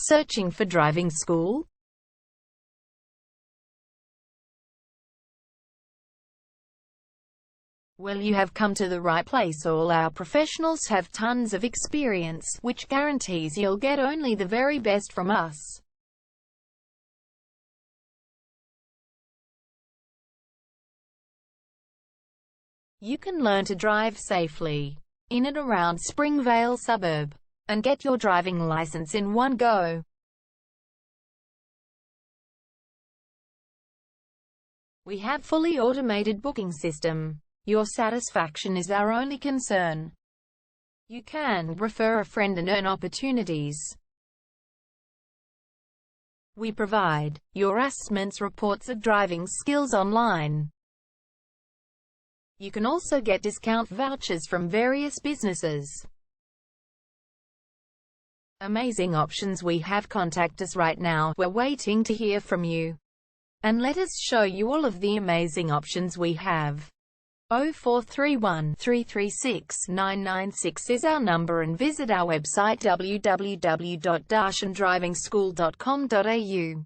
Searching for driving school? Well, you have come to the right place. All our professionals have tons of experience, which guarantees you'll get only the very best from us. You can learn to drive safely in and around Springvale suburb and get your driving license in one go. We have fully automated booking system. Your satisfaction is our only concern. You can refer a friend and earn opportunities. We provide your assessments reports of driving skills online. You can also get discount vouchers from various businesses. Amazing options we have. Contact us right now. We're waiting to hear from you. And let us show you all of the amazing options we have. 0431 336 996 is our number, and visit our website www.darshandrivingschool.com.au.